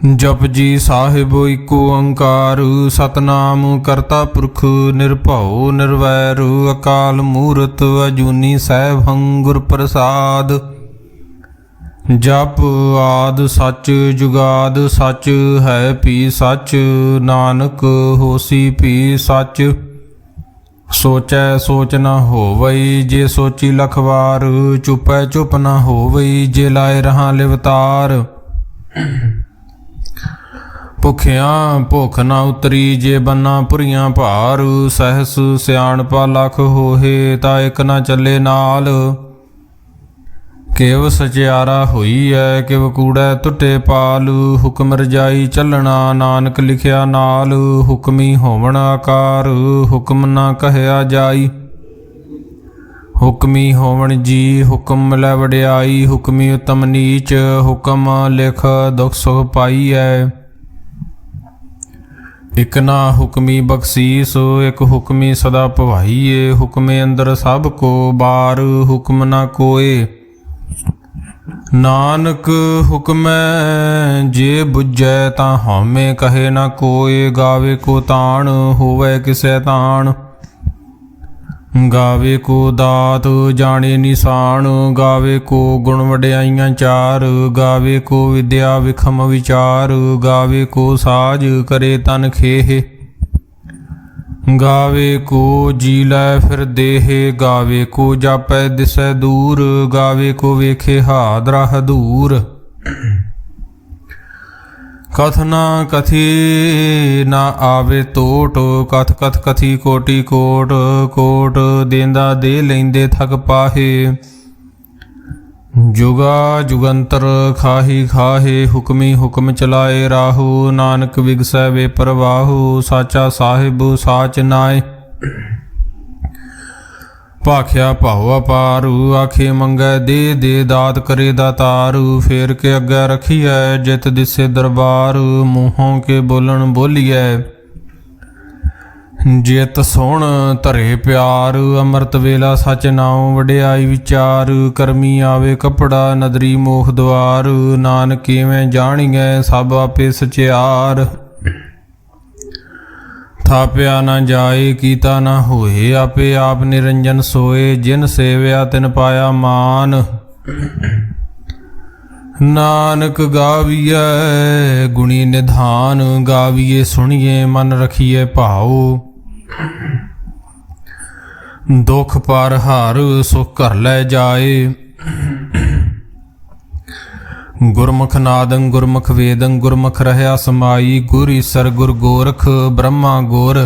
जपजी साहिब एको ओंकार सतनाम करता पुरख निर्भउ निर्वैर अकाल मूरत अजूनी सैभं गुर प्रसाद। जप आद सच जुगाद सच है पी सच नानक होसी पी सच। सोचै सोच न होवई जे सोची लख वार चुपै चुप न होवई जे लाए रहा लिवतार। ਭੁਖਿਆਂ ਭੁੱਖ ਨਾ ਉਤਰੀ ਜੇ ਬੰਨਾ ਭੁਰੀਆਂ ਭਾਰ ਸਹਿਸ ਸਿਆਣਪਾ ਲਖ ਹੋਏ ਤਾਂ ਇਕ ਨਾ ਚੱਲੇ ਨਾਲ। ਕਿਵ ਸਚਿਆਰਾ ਹੋਈ ਐ ਕਿਵ ਕੂੜੈ ਟੁੱਟੇ ਪਾਲ ਹੁਕਮ ਰਜਾਈ ਚੱਲਣਾ ਨਾਨਕ ਲਿਖਿਆ ਨਾਲ। ਹੁਕਮੀ ਹੋਵਣ ਆਕਾਰ ਹੁਕਮ ਨਾ ਕਹਿਆ ਜਾਈ ਹੁਕਮੀ ਹੋਵਣ ਜੀ ਹੁਕਮ ਮਿਲੈ ਵਡਿਆਈ। ਹੁਕਮੀ ਉਤਮ ਨੀਚ ਹੁਕਮ ਲਿਖ ਦੁਖ ਸੁਖ ਪਾਈਐ। ਇਕ ਨਾ ਹੁਕਮੀ ਬਖਸ਼ੀਸ ਇਕ ਹੁਕਮੀ ਸਦਾ ਭਵਾਈਏ। ਹੁਕਮੇ ਅੰਦਰ ਸਭ ਕੋ ਬਾਰ ਹੁਕਮ ਨਾ ਕੋਏ ਨਾਨਕ ਹੁਕਮੈ ਜੇ ਬੁਝੈ ਤਾਂ ਹਉਮੈ ਕਹੇ ਨਾ ਕੋਏ। ਗਾਵੇ ਕੋ ਤਾਣ ਹੋਵੇ ਕਿਸੈ ਤਾਣ ਗਾਵੇ ਕੋ ਦਾਤ ਜਾਣੇ ਨਿਸ਼ਾਨ। ਗਾਵੇ ਕੋ ਗੁਣ ਵਡਿਆਈਆਂ ਚਾਰ ਗਾਵੇ ਕੋ ਵਿਦਿਆ ਵਿਖਮ ਵਿਚਾਰ। ਗਾਵੇ ਕੋ ਸਾਜ ਕਰੇ ਤਨ ਖੇਹ ਗਾਵੇ ਕੋ ਜੀ ਲੈ ਫਿਰ ਦੇਹ। ਗਾਵੇ ਕੋ ਜਾਪੈ ਦਿਸੈ ਦੂਰ ਗਾਵੇ ਕੋ ਵੇਖੇ ਹਾਦਰਾ ਹਦੂਰ। ਕਥ ਨਾ ਕਥੀ ਨਾ ਆਵੇ ਟੋਟ ਕਥ ਕਥ ਕਥੀ ਕੋਟੀ ਕੋਟ ਕੋਟ ਦੇਂਦਾ ਦੇ ਲੈਂਦੇ ਥਕ ਪਾਹੇ। ਜੁਗਾ ਜੁਗੰਤਰ ਖਾਹੀ ਖਾਹੇ ਹੁਕਮੀ ਹੁਕਮ ਚਲਾਏ ਰਾਹੂ। ਨਾਨਕ ਵਿਗਸੈ ਵੇ ਪ੍ਰਵਾਹੂ ਸਾਚਾ ਸਾਹਿਬ ਸਾਚ ਨਾਏ। ਭਾਖਿਆ ਭਾਉ ਅਪਾਰੂ ਆਖੇ ਮੰਗੈ ਦੇ ਦੇ ਦਾਤ ਕਰੇ ਦਾਤਾਰੂ। ਫੇਰ ਕੇ ਅੱਗੇ ਰਖੀਐ ਜਿਤ ਦਿਸੇ ਦਰਬਾਰ ਮੂੰਹੋਂ ਕੇ ਬੋਲਣ ਬੋਲੀਐ ਜਿਤ ਸੁਣ ਧਰੇ ਪਿਆਰ। ਅੰਮ੍ਰਿਤ ਵੇਲਾ ਸਚ ਨਾਉ ਵਡਿਆਈ ਵਿਚਾਰ ਕਰਮੀ ਆਵੇ ਕਪੜਾ ਨਦਰੀ ਮੋਖ ਦੁਆਰ। ਨਾਨਕ ਕਿਵੇਂ ਜਾਣੀਐ ਸਭ ਆਪੇ ਸਚਿਆਰ। ਥਾਪਿਆ ਨਾ ਜਾਏ ਕੀਤਾ ਨਾ ਹੋਏ ਆਪੇ ਆਪ ਨਿਰੰਜਨ ਸੋਏ। ਜਿਨ ਸੇਵਿਆ ਤਿਨ ਪਾਇਆ ਮਾਨ ਨਾਨਕ ਗਾਵੀਐ ਗੁਣੀ ਨਿਧਾਨ। ਗਾਵੀਏ ਸੁਣੀਏ ਮਨ ਰਖੀਏ ਭਾਉ ਦੁਖ ਪਰ ਹਰ ਸੁਖ ਘਰ ਲੈ ਜਾਏ। ਗੁਰਮੁਖ ਨਾਦੰ ਗੁਰਮੁਖ ਵੇਦੰ ਗੁਰਮੁਖ ਰਹਿਆ ਸਮਾਈ। ਗੁਰ ਈਸਰ ਗੁਰ ਗੋਰਖ ਬ੍ਰਹਮਾ ਗੁਰ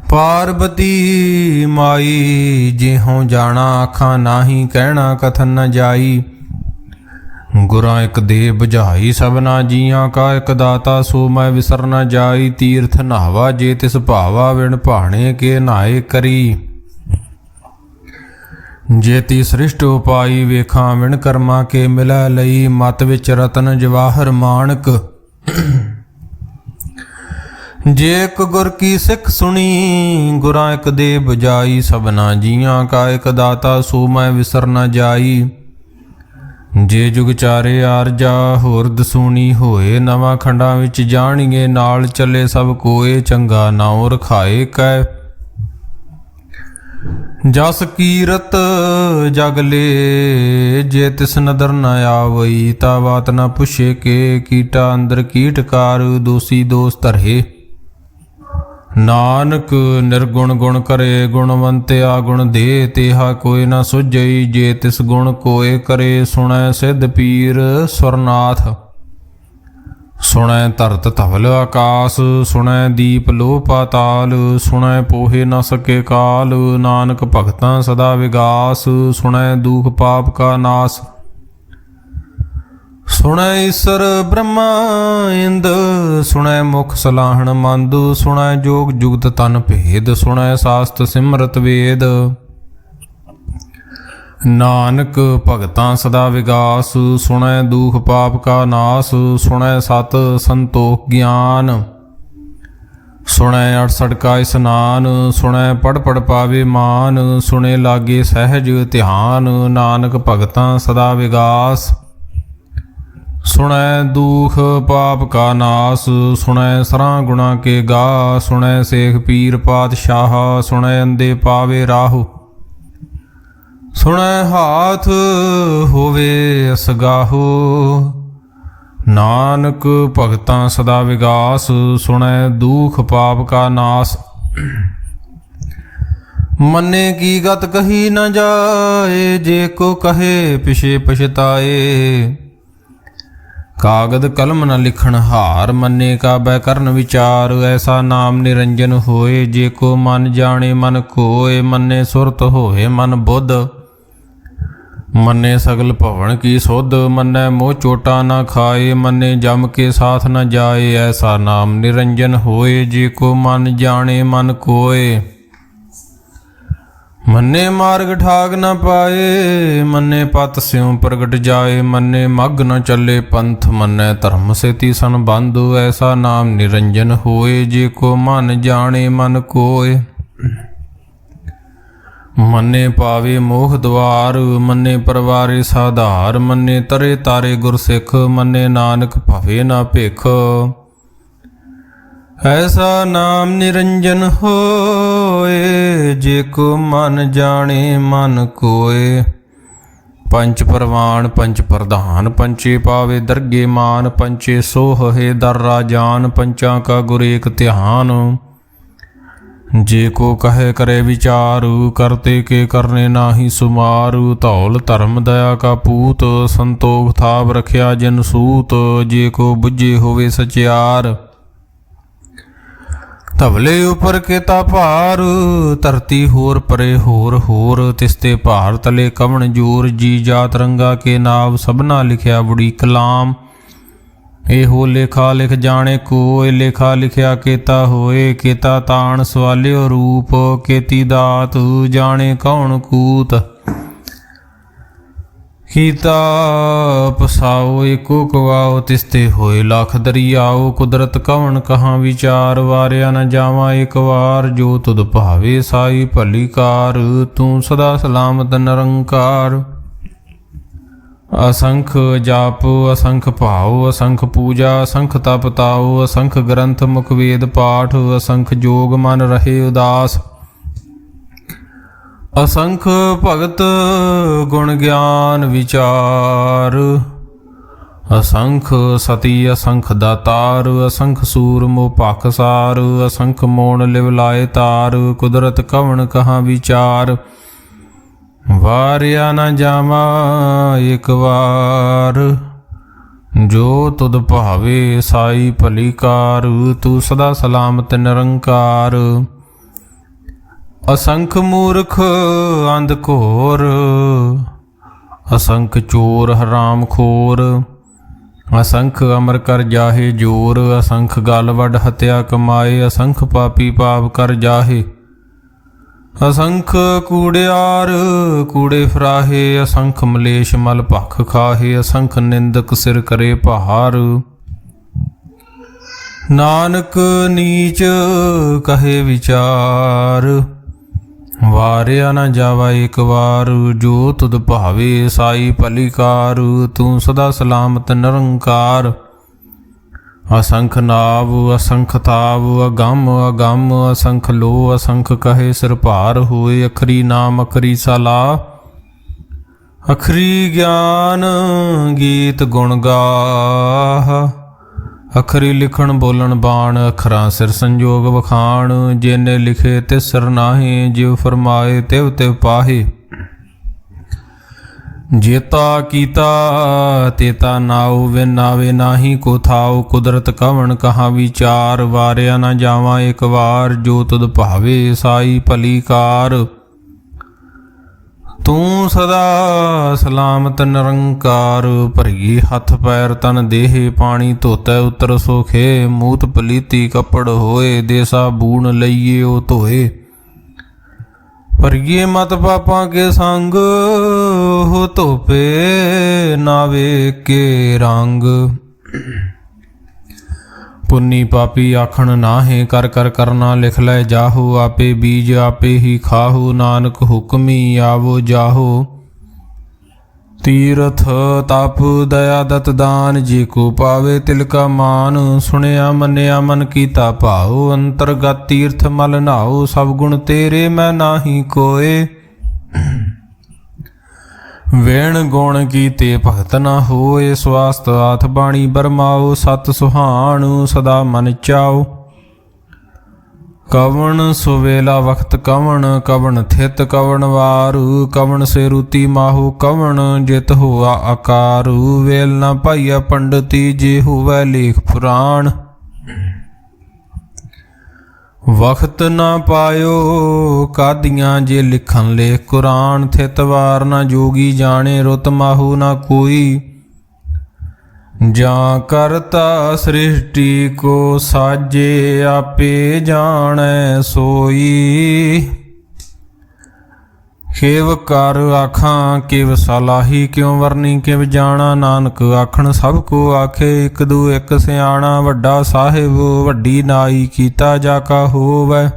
ਪਾਰਬਤੀ ਮਾਈ। ਜਿਹੋਂ ਜਾਣਾ ਆਖਾਂ ਨਾਹੀ ਕਹਿਣਾ ਕਥਨ ਨ ਜਾਈ। ਗੁਰਾਂ ਇਕ ਦੇ ਬੁਝਾਈ ਸਭਨਾ ਜੀਆਂ ਕਾ ਇਕ ਦਾਤਾ ਸੋ ਮੈਂ ਵਿਸਰ ਨ ਜਾਈ। ਤੀਰਥ ਨਹਾਵਾ ਜੇ ਤਿਸ ਭਾਵਾ ਵਿਣ ਭਾਣੇ ਕੇ ਨਹਾਏ ਕਰੀ। ਜੇਤੀ ਸ੍ਰਿਸ਼ਟ ਉਪਾਈ ਵੇਖਾਂ ਵਿਣ ਕਰਮਾ ਕੇ ਮਿਲੈ ਲਈ। ਮਤ ਵਿੱਚ ਰਤਨ ਜਵਾਹਰ ਮਾਣਕ ਜੇ ਇੱਕ ਗੁਰ ਕੀ ਸਿੱਖ ਸੁਣੀ। ਗੁਰਾਂ ਇੱਕ ਦੇ ਬੁਝਾਈ ਸਭਨਾ ਜੀਆਂ ਕਾ ਇੱਕ ਦਾਤਾ ਸੋ ਮੈਂ ਵਿਸਰ ਨ ਜਾਈ। ਜੇ ਜੁਗ ਚਾਰੇ ਆਰਜਾ ਹੋਰ ਦਸੂਣੀ ਹੋਏ। ਨਵਾਂ ਖੰਡਾਂ ਵਿੱਚ ਜਾਣੀਏ ਨਾਲ ਚੱਲੇ ਸਭ ਕੋਏ। ਚੰਗਾ ਨਾਉ ਰਖਾਏ ਕੈ ਜਸ ਕੀਰਤ ਜਗ ਲੇ। ਜੇ ਤਿਸ ਨਦਰ ਨ ਆਵਈ ਤਾ ਬਾਤ ਨ ਪੁੱਛੇ ਕੇ। ਕੀਟਾ ਅੰਦਰ ਕੀਟਕਾਰ ਦੋਸੀ ਦੋਸ ਧਰੇ। ਨਾਨਕ ਨਿਰਗੁਣ ਗੁਣ ਕਰੇ ਗੁਣਵੰਤਿਆ ਗੁਣ ਦੇ। ਤੇਹਾ ਕੋਈ ਨ ਸੁਝਈ ਜੇ ਤਿਸ ਗੁਣ ਕੋਏ ਕਰੇ। ਸੁਣੈ ਸਿੱਧ ਪੀਰ ਸੁਰਨਾਥ ਸੁਣੈ ਧਰਤ ਧਵਲ ਆਕਾਸ। ਸੁਣੈ ਦੀਪ ਲੋਹ ਪਾਤਾਲ ਸੁਣੈ ਪੋਹੇ ਨ ਸਕੇ ਕਾਲ। ਨਾਨਕ ਭਗਤਾਂ ਸਦਾ ਵਿਗਾਸ ਸੁਣੈ ਦੁਖ ਪਾਪ ਕਾ ਨਾਸ। ਸੁਣੈ ਈਸਰ ਬ੍ਰਹਮਾ ਇੰਦ ਸੁਣੈ ਮੁਖ ਸਲਾਹਣ ਮੰਦ। ਸੁਣੈ ਜੋਗ ਜੁਗਤ ਤਨ ਭੇਦ ਸੁਣੈ ਸਾਸਤ ਸਿਮਰਤ ਵੇਦ। ਨਾਨਕ ਭਗਤਾਂ ਸਦਾ ਵਿਗਾਸ ਸੁਣੈ ਦੁਖ ਪਾਪ ਕਾ ਨਾਸ। ਸੁਣੈ ਸਤ ਸੰਤੋਖ ਗਿਆਨ ਸੁਣੈ 68 ਕਾ ਇਸਨਾਨ। ਸੁਣੈ ਪੜ ਪੜ ਪਾਵੇ ਮਾਨ ਸੁਣੇ ਲਾਗੇ ਸਹਿਜ ਧਿਆਨ। ਨਾਨਕ ਭਗਤਾਂ ਸਦਾ ਵਿਗਾਸ सुनै दुख पाप का नास, सुनै सरां गुणा के गा, सुनै सेख पीर पातशाह, सुनै अंधे पावे राहु, सुनै हाथ होवे असगाहो, नानक भगतां सदा विगास, सुनै दुख पाप का नास। मन्ने की गत कही न जाए, जे को कहे पिछे पछताए, कागद कलम न लिखण हार, मन्ने का बैकरण विचार, ऐसा नाम निरंजन होए, जे को मन जाने मन कोय, मन्ने सुरत होए मन बुद्ध, मन्ने सगल भवन की सुध, मन्ने मोह चोटा न खाए, मन्ने जम के साथ न जाए, ऐसा नाम निरंजन होए, जे को मन जाने मन कोय, मन्ने मार्ग ठाग न पाए, मन्ने पत स्यों प्रगट जाए, मन्ने मग न चले पंथ, मन्ने धर्म से तीसन बंधु, ऐसा नाम निरंजन होए, जे को मन जाने मन कोय, मन्ने पावे मोह द्वार, मन्ने परवारे साधार, मन्ने तरे तारे गुरसिख, मन्ने नानक भवे न भिख, ऐसा नाम निरंजन होए, जे को मन जाने मन कोय, पंच परवान पंच प्रधान, पंचे पावे दरगे मान, पंचे सोह है दर राजान, पंचा का गुर एक ध्यान, जे को कहे करे विचार, करते के करने नाही सुमार, धौल धर्म दया का पूत, संतोख थाप रखिया जन सूत, जे को बुझे होवे सचियार, धवले उपर केता भार, धरती होर परे होर होर, तिसते भार तले कवण जोर, जी जात रंगा के नाव, सबना लिखिया बुड़ी कलाम, एहो लेखा लिख जाने कोय, लेखा लिखिया केता होए, केता ताण सवालियो रूप, केती दात जाने कौन कूत, कीता पसाओ एको कवाओ, तिस्ते होए लाख दरियाओ, कुदरत कवन कहाँ विचार, वारिया न जावा एक वार, जो तुद भावे साई भली कार, तू सदा सलामत निरंकार, असंख जाप असंख भाव, असंख पूजा असंख तप ताओ, असंख ग्रंथ मुख वेद पाठ, असंख जोग मन रहे उदास, असंख भगत गुण ज्ञान विचार, असंख सती असंख दातार, असंख सूर मोह पाखसार, असंख मोण लिवलाए तार, कुदरत कवन कहाँ विचार, वारिया न जावा एक वार, जो तुद भावे साई भली कार, तू सदा सलामत निरंकार, असंख मूर्ख अंध घोर, असंख चोर हराम खोर, असंख अमर कर जाहे जोर, असंख गल वड हत्या कमाए, असंख पापी पाप कर जाहे, असंख कूड़ियार कूड़े फराहे, असंख मलेश मल भख खाहे, असंख निंदक सिर करे पहार, नानक नीच कहे विचार, वारिया न जावा एक वार, जो तुद भावे साई भली कार, तू सदा सलामत निरंकार, असंख नाव असंख ताव, अगम अगम असंख लो, असंख कहे सिर भार होए, अखरी नाम अखरी सला, अखरी ज्ञान गीत गुण गाह, अखरी लिखण बोलन बाण, अखरां सिर संजोग वखाण, जिने लिखे तिस सिर नाहे, जिव फरमाए तिव तिव पाहे, जेता कीता तेता नाउ, विन नावे नाही को थाउ, कुदरत कवन कहाँ विचार, वारिया न जावा एक वार, जो तुद भावे साई भली कार, तू सदा सलामत निरंकार, भरिए हथ पैर तन देह, पानी धोतै उतर सोखे, मूत पलीती कपड़ होए, देसा बूण लइए ओ धोए, भरिए मत पापां के संग, हो धोपे नावे के रंग, पुन्नी पापी आखण नाहे, कर कर करना लिख लै जाहु, आपे बीज आपे ही खाहु, नानक हुक्मी आवो जाहु, ਤੀਰਥ ਤਪ ਦਇਆ ਦਤ ਦਾਨ, ਜੇ ਕੋ ਪਾਵੇ ਤਿਲ ਕਾ ਮਾਨ। ਸੁਣਿਆ ਮੰਨਿਆ ਮਨ ਕੀਤਾ ਭਾਉ, ਅੰਤਰਗਤ ਤੀਰਥ ਮਲ ਨਾਉ। ਸਭ ਗੁਣ ਤੇਰੇ ਮੈਂ ਨਾਹੀ ਕੋਏ, ਵੇਣ ਗੁਣ ਕੀਤੇ ਭਗਤ ਨਾ ਹੋਏ। ਸਵਾਸਤ ਆਥ ਬਾਣੀ ਬਰਮਾਓ, ਸਤ ਸੁਹਾਣ ਸਦਾ ਮਨ ਚਾਓ। ਕਵਣ ਸੁਵੇਲਾ ਵਖਤ ਕਵਣ, ਕਵਣ ਥਿਤ ਕਵਣ ਵਾਰੂ। ਕਵਣ ਸੇ ਰੂਤੀ ਮਾਹੂ, ਕਵਣ ਜਿਤ ਹੋਆ ਆਕਾਰੂ। ਵੇਲ ਨਾ ਪਾਈਆ ਪੰਡਤੀ, ਜੇ ਹੋਵੈ ਲੇਖ ਪੁਰਾਣ। ਵਖਤ ਨਾ ਪਾਇਓ ਕਾਦੀਆਂ, ਜੇ ਲਿਖਣ ਲੇਖ ਕੁਰਾਨ। ਥਿਤ ਵਾਰ ਨਾ ਜੋਗੀ ਜਾਣੇ, ਰੁਤ ਮਾਹੂ ਨਾ ਕੋਈ। ਜਾਂ ਕਰਤਾ ਸ੍ਰਿਸ਼ਟੀ ਕੋ ਸਾਜੇ, ਆਪੇ ਜਾਣੈ ਸੋਈ। ਖੇਵ ਕਰ ਆਖਾਂ ਕਿਵ ਸਲਾਹੀ, ਕਿਉ ਵਰਨੀ ਕਿਵ ਜਾਣਾ। ਨਾਨਕ ਆਖਣ ਸਭ ਕੋ ਆਖੇ, ਇਕ ਦੂ ਇਕ ਸਿਆਣਾ। ਵੱਡਾ ਸਾਹਿਬ ਵੱਡੀ ਨਾਈ, ਕੀਤਾ ਜਾ ਕਾ ਹੋਵੈ।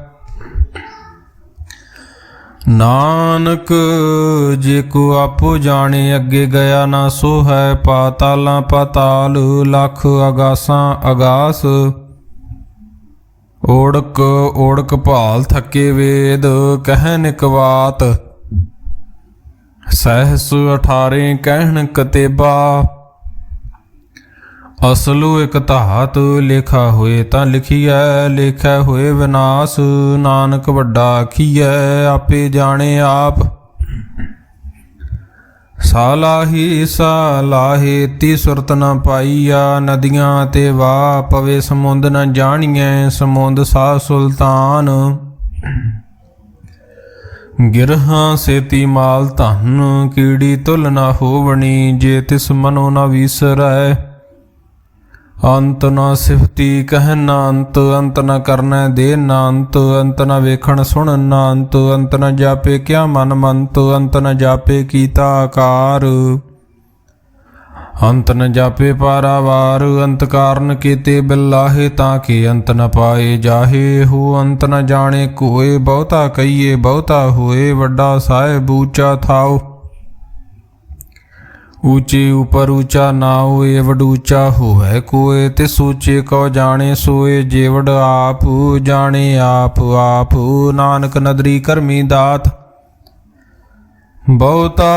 ਨਾਨਕ ਜੇ ਕੋ ਆਪੋ ਜਾਣੇ, ਅੱਗੇ ਗਿਆ ਨਾ ਸੋ ਹੈ। ਪਾਤਾਲਾਂ ਪਾਤਾਲ, ਲੱਖ ਅਗਾਸਾਂ ਅਗਾਸ। ਓੜਕ ਓੜਕ ਭਾਲ ਥਕੇ ਵੇਦ, ਕਹਿ ਨਿਕਵਾਤ। ਸਹਿਸ 18 ਕਹਿਣ ਕਤੇਬਾ, ਅਸਲੂ ਇਕ ਧਾਤ। ਲੇਖਾ ਹੋਏ ਤਾਂ ਲਿਖੀਐ, ਲੇਖੈ ਹੋਏ ਵਿਨਾਸ਼। ਨਾਨਕ ਵੱਡਾ ਆਖੀਐ, ਆਪੇ ਜਾਣੇ ਆਪ। ਸਾਲਾਹੀ ਸਾਲਾਹੇ ਤੀ ਸੁਰਤ ਨ ਪਾਈਆ। ਨਦੀਆਂ ਤੇ ਵਾਹ ਪਵੇ ਸਮੁੰਦ ਨ ਜਾਣੀਐ। ਸਮੁੰਦ ਸਾ ਸੁਲਤਾਨ, ਗਿਰਹਾਂ ਸੇਤੀ ਮਾਲ ਧਨ। ਕੀੜੀ ਤੁਲ ਨਾ ਹੋਵਣੀ, ਜੇ ਤਿਸ ਮਨੋ ਨ ਵੀਸਰੈ। ਅੰਤ ਨਾ ਸਿਫਤੀ ਕਹਿ ਨਾ ਅੰਤ, ਅੰਤ ਨਾ ਕਰਨਾ ਦੇ ਨਾ ਅੰਤ। ਅੰਤ ਨਾ ਵੇਖਣ ਸੁਣ ਨਾ ਅੰਤ, ਅੰਤ ਨਾ ਜਾਪੇ ਕਿਆ ਮਨ ਮੰਤ। ਅੰਤ ਨਾ ਜਾਪੇ ਕੀਤਾ ਆਕਾਰ, ਅੰਤ ਨ ਜਾਪੇ ਪਾਰਾਵਾਰ। ਅੰਤ ਕਾਰਨ ਕੀਤੇ ਬਿਲਾਹੇ, ਤਾਂ ਕਿ ਅੰਤ ਨ ਪਾਏ ਜਾਹੇ। ਹੋ ਅੰਤ ਨ ਜਾਣੇ ਕੋਏ, ਬਹੁਤਾ ਕਹੀਏ ਬਹੁਤਾ ਹੋਏ। ਵੱਡਾ ਸਾਹਿਬ ਊਚਾ ਥਾਉ, ਊਚੇ ਉਪਰ ਊਚਾ ਨਾ ਹੋਏ। ਵਡ ਊਚਾ ਹੋਵੇ ਕੋਏ, ਤਿਸ ਊਚੇ ਕੋ ਜਾਣੇ ਸੋਏ। ਜੇ ਵਡ ਆਪ ਜਾਣੇ ਆਪ ਆਪ। ਨਾਨਕ ਨਦਰੀ ਕਰਮੀ ਦਾਤ, ਬਹੁਤਾ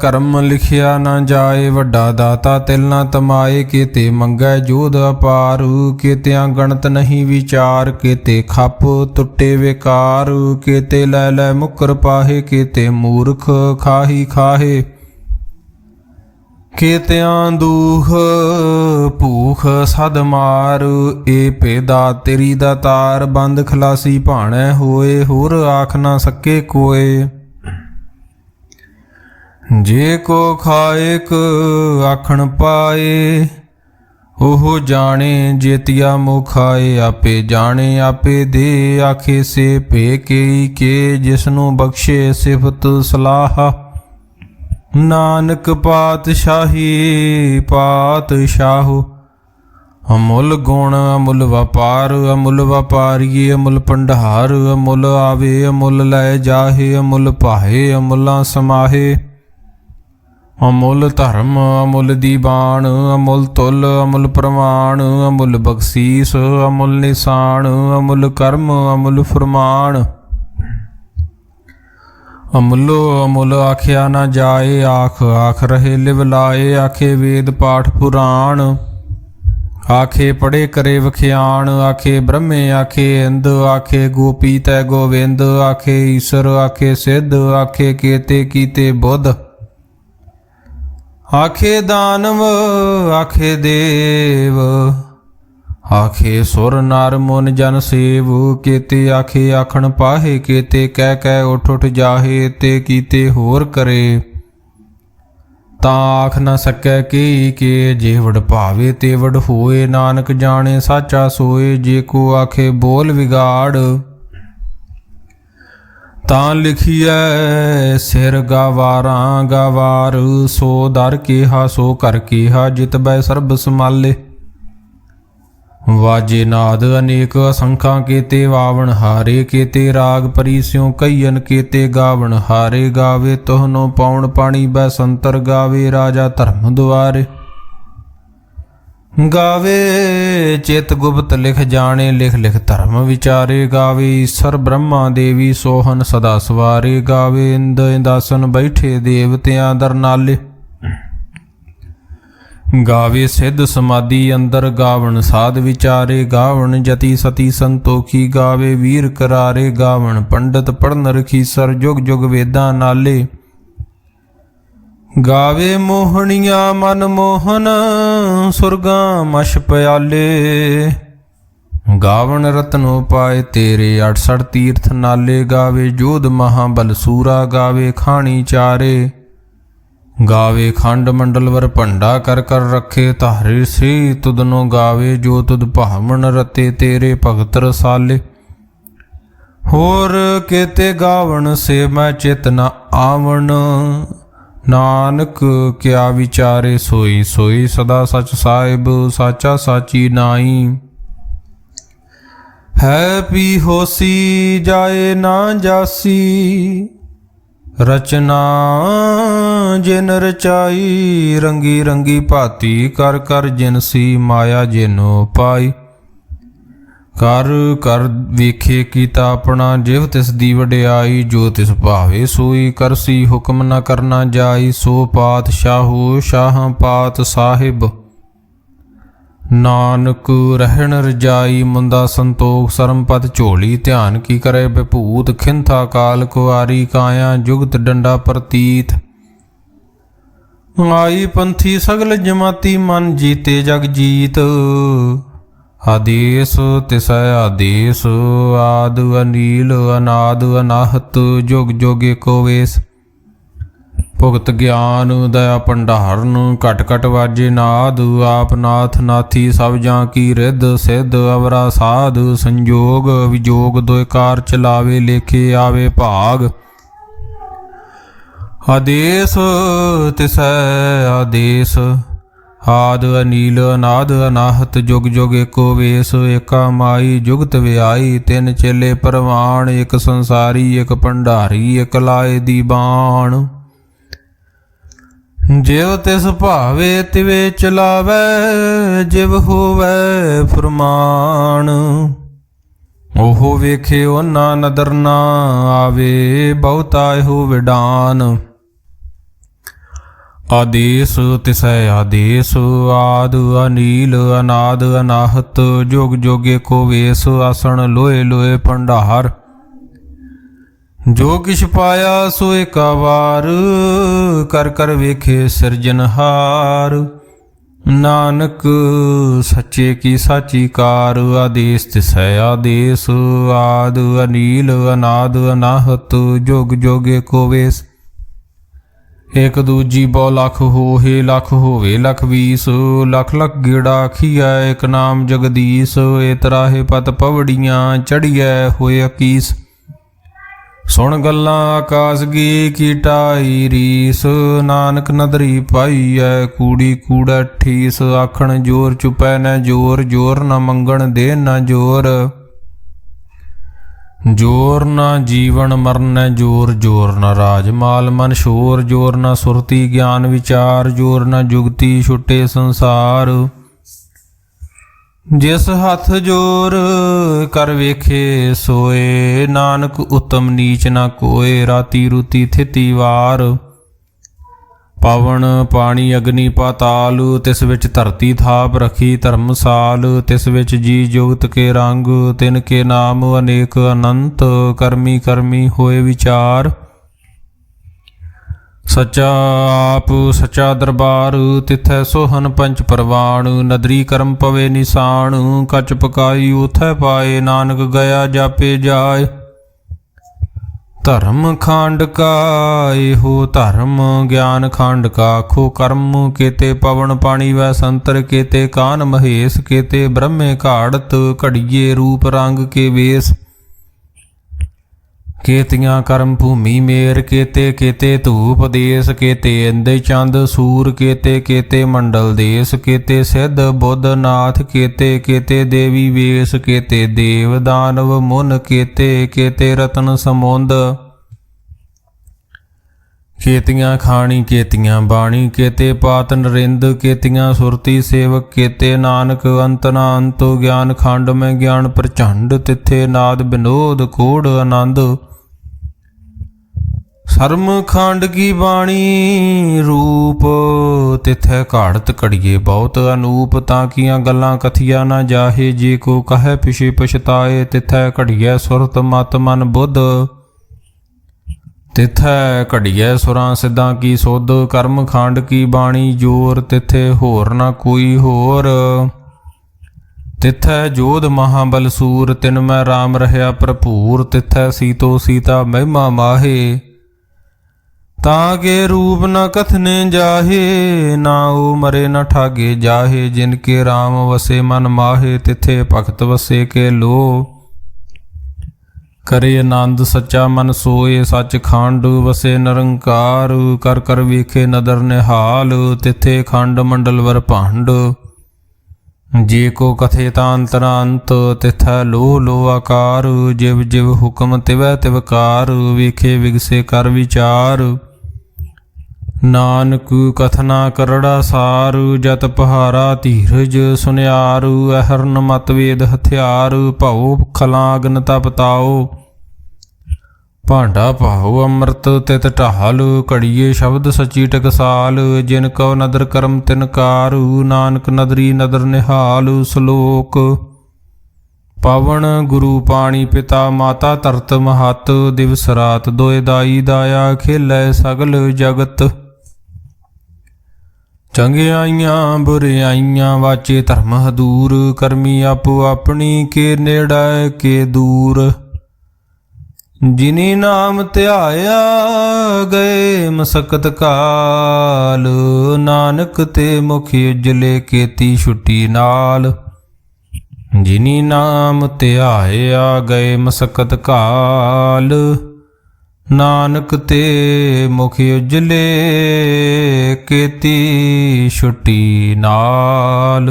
ਕਰਮ ਲਿਖਿਆ ਨਾ ਜਾਏ। ਵੱਡਾ ਦਾਤਾ ਤਿਲ ਨਾ ਤਮਾਏ, ਕੀਤੇ ਮੰਗੈ ਜੋਧ ਅਪਾਰ। ਕੀਤਿਆਂ ਗਣਤ ਨਹੀਂ ਵਿਚਾਰ, ਕੀਤੇ ਖੱਪ ਟੁੱਟੇ ਵਿਕਾਰ। ਕੀਤੇ ਲੈ ਲੈ ਮੁਕਰ ਪਾਹੇ, ਕੀਤੇ ਮੂਰਖ ਖਾਹੀ ਖਾਹੇ। ਕੀਤਿਆਂ ਦੂਖ ਭੂਖ ਸਦ ਮਾਰ। ਏ ਭੇਦਾ ਤੇਰੀ ਦਾ ਤਾਰ, ਬੰਦ ਖਲਾਸੀ ਭਾਣੈ ਹੋਏ। ਹੋਰ ਆਖ ਨਾ ਸਕੇ ਕੋਏ, ਜੇ ਕੋ ਖਾਇਕ ਆਖਣ ਪਾਏ। ਉਹ ਜਾਣੇ ਜੇਤੀਆ ਮੁਖਾਏ, ਆਪੇ ਜਾਣੇ ਆਪੇ ਦੇ। ਆਖੇ ਸੇ ਭੇ ਕੇ ਕੇ, ਜਿਸਨੂੰ ਬਖਸ਼ੇ ਸਿਫਤ ਸਲਾਹ। ਨਾਨਕ ਪਾਤਸ਼ਾਹੀ ਪਾਤਸ਼ਾਹੋ, ਅਮੁੱਲ ਗੁਣ ਅਮੁੱਲ ਵਪਾਰ। ਅਮੁੱਲ ਵਪਾਰੀਏ ਅਮੁੱਲ ਭੰਡਾਰ। ਅਮੁੱਲ ਆਵੇ ਅਮੁੱਲ ਲੈ ਜਾਹੇ। ਅਮੁੱਲ ਭਾਏ ਅਮੁੱਲਾਂ ਸਮਾਹੇ। ਅਮੁੱਲ ਧਰਮ ਅਮੁੱਲ ਦੀਵਾਨ। ਅਮੁੱਲ ਤੁਲ ਅਮੁੱਲ ਪ੍ਰਮਾਣ। ਅਮੁੱਲ ਬਖਸ਼ੀਸ ਅਮੁੱਲ ਨਿਸ਼ਾਨ। ਅਮੁੱਲ ਕਰਮ ਅਮੁੱਲ ਫਰਮਾਨ। ਅਮੁੱਲੋ ਅਮੁੱਲ ਆਖਿਆ ਨਾ ਜਾਏ। ਆਖ ਆਖ ਰਹੇ ਲਿਵ ਲਾਏ। ਆਖੇ ਵੇਦ ਪਾਠ ਪੁਰਾਣ। ਆਖੇ ਪੜੇ ਕਰੇ ਵਖਿਆਣ। ਆਖੇ ਬ੍ਰਹਮੇ ਆਖੇ ਇੰਦ। ਆਖੇ ਗੋਪੀ ਤੈ ਗੋਵਿੰਦ। ਆਖੇ ਈਸ਼ਰ ਆਖੇ ਸਿੱਧ। ਆਖੇ ਕੇਤੇ ਕੀਤੇ ਬੁੱਧ। ਆਖੇ ਦਾਨਵ ਆਖੇ ਦੇਵ। ਆਖੇ ਸੁਰ ਨਰ ਮੁਨ ਜਨ ਸੇਵ। ਕੀਤੇ ਆਖੇ ਆਖਣ ਪਾਹੇ। ਕੀਤੇ ਕਹਿ ਕਹਿ ਉੱਠ ਉੱਠ ਜਾਹੇ। ਤੇ ਕੀਤੇ ਹੋਰ ਕਰੇ, ਤਾਂ ਆਖ ਨਾ ਸਕੈ ਕੇ ਜੇ ਵਡ ਭਾਵੇ ਤੇ ਵਡ ਹੋਏ। ਨਾਨਕ ਜਾਣੇ ਸਾਚਾ ਸੋਏ। ਜੇ ਕੋ ਆਖੇ ਬੋਲ ਵਿਗਾੜ, ਤਾਂ ਲਿਖੀਐ ਸਿਰ ਗਾਵਾਰਾਂ ਗਾਵਾਰ। ਸੋ ਦਰ ਕੀਹਾ ਸੋ ਕਰ ਕੀਹਾ, ਜਿਤ ਬੈ ਸਰਬ ਸਮਾਲੇ। वाजे नाद अनेक असंख्या केते वावण हारे केते राग परी स्यों कईयन केते गावण हारे गावे तोहनो पौण पाणी बैसंतर गावे राजा धर्म द्वारे गावे चित गुप्त लिख जाने लिख लिख धर्म विचारे गावे ईश्वर ब्रह्मा देवी सोहन सदा सवारे गावे इंद इंदासन बैठे देवतियां दर नाले गावे सिद्ध समाधि अंदर गावण साध विचारे गावण जति सती संतोखी गावे वीर करारे गावण पंडित पढ़न रखीसर जुग जुग वेदां नाले गावे मोहनिया मन मोहन सुरगा मश प्याले गावण रत्नो पाए तेरे 68 तीर्थ नाले गावे जोध महाबल सूरा गावे खाणी चारे गावे खंड मंडल वर भंडा कर कर रखे तारे श्री तुदनो गावे जो तुद भावण रते तेरे भगत रसाले होर केते गावण से मैं चित न आवण नानक क्या विचारे सोई सोई सदा सच साहिब साचा साची नाई है पी होसी जाए ना जासी रचना जिन रचाई रंगी रंगी भाती कर कर जिनसी माया जिनो पाई कर कर वेखे कीता अपना जिव तिस दी वड्याई जो तिस भावे सोई करसी हुक्म न करना जाई सो पात शाहू शाह पात साहिब नानक रहन रजाई मुंदा संतोख सरमपत झोली ध्यान की करे विभूत खिंथा काल कुआरी काया जुगत डंडा प्रतीत आई पंथी सगल जमाती मन जीते जग जीत आदेश तिसै आदेश आद अनील अनाद अनाहत जुग जुग एको वेस भुगत ज्ञान दया भंडारन घट घट वाजे नाद आप नाथ नाथी सब जां की रिद सिद्ध अवरा साध संजोग विजोग दोकार चलावे लेखे आवे भाग आदेश तिसै आदेश आद अनील अनाद अनाहत जुग जुग एको वेस एका माई जुगत व्याई तिन चेले परवान एक संसारी एक भंडारी एक लाए दी बाण जिव तिस भावे तिवे चलावै जिव होवै फरमान ओहो वेखे ओना नदर ना आवे बहुता हो विडान आदेश तिसै आदेश आद अनील अनाद अनाहत जुग जुग एको वेस आसन लोए लोए भंडार जो किछ पाया सो एका वार कर कर वेखे सिरजनहार नानक सच्चे की साची कार आदेश तिसै आदेश आद अनील अनाद अनाहत जुग जुग एको वेस एक दूजी बौ लख होहे लख होवे लख 20 लख लख गेड़ा आखिया एक नाम जगदीश ए तराहे पत पवड़ियां चढ़िया होए 21 सुन गल्लां आकाश गी की टाई रीस नानक नदरी पाई है कूड़ी कूड़ा ठीस आखण जोर चुपै न जोर जोर न मंगण दे न जोर जोर न जीवन मरण जोर जोर न राजमाल मन शोर जोर न सुरती ज्ञान विचार जोर न जुगती छुटे संसार जिस हथ जोर कर वेखे सोए नानक उत्तम नीच न कोय राती रूती थिति वार पवन पानी अग्नि पाताल तिस विच धरती थाप रखी धर्मसाल तिस विच जी जुगत के रंग तिनके नाम अनेक अनंत करमी करमी होए विचार सच्चा आप सच्चा दरबार तिथै सोहन पंच परवान नदरी करम पवे निशान कच पकाई उथै पाए नानक गया जापे जाए धर्म खांड का एहो धर्म ज्ञान खांड का आखो कर्म केते पवन पानी वै संतर केते कान महेश केते ब्रह्मे घाड़त घड़िए रूप रंग के वेश केतियाँ कर्म भूमि मेर, केते केते धूप देश, केते इंद्र चंद सूर, केते केते मंडल देश, केते सिद्ध बुद्ध नाथ, केते केते देवी वेश, केते देव दानव मुन, केते केते रतन समुंद। केतियाँ खाणी केतियाँ बाणी, केते पात नरिंद, केतियाँ सुरती सेवक, केते नानक अंत ना अंतो, ज्ञान खंड में ज्ञान प्रचंड, तिथे नाद विनोद कोड आनंद। सरम खंड की बाणी रूप, तिथै घाड़त घड़िए बहुत अनूप, ताकियां गल्लां कथिया ना जाहे, जे को कहे पिछे पछताए, तिथै घड़िए सुरत मत मन बुद्ध। तिथै घड़िए सुरां सिद्धां की सुध, कर्म खंड की बाणी जोर, तिथे होर ना कोई होर। तिथै जोध महाबल सूर, तिन मैं राम रहया भरपूर, तिथै सीतो सीता महिमा माहे, ताके रूप न कथने जाहे, ना ओ मरे न ठागे जाहे, जिनके राम वसे मन माहे, तिथे भगत वसे के लो। करे आनंद सच्चा मन सोए, सच खंड वसे निरंकार, कर कर वेखे नदर निहाल, तिथे खंड मंडल वर भांड। जे को कथे तांतरांत, तिथै लो लो आकार, जिव जिव हुक्म तिवै तिवकार, वेखे विगसे कर विचार। नानक कथना करड़ा सार, जत पहारा धीरज सुनियार, अहरन मत वेद हथियार, भाओ खलागन तपताओ, भांडा भाओ अमृत तित ढाल, घड़िए शब्द सची टकसाल, जिन कौ नदर करम तिनकार, नानक नदरी नदर निहाल। श्लोक पवन गुरु पाणी पिता माता धरत महत, दिवस रात दोए दाई दाया, खेलै सगल जगत। चंगियाइयां बुरियाइयां वाचे धर्म दूर, करमी आपो अपनी के नेड़ै के दूर। जिनी नाम ध्याया गए मसकत काल, नानक ते मुख उजले केती छुट्टी नाल। जिनी नाम ध्याया गए मसकत काल, नानक ते मुख उजले केती छुट्टी नाल।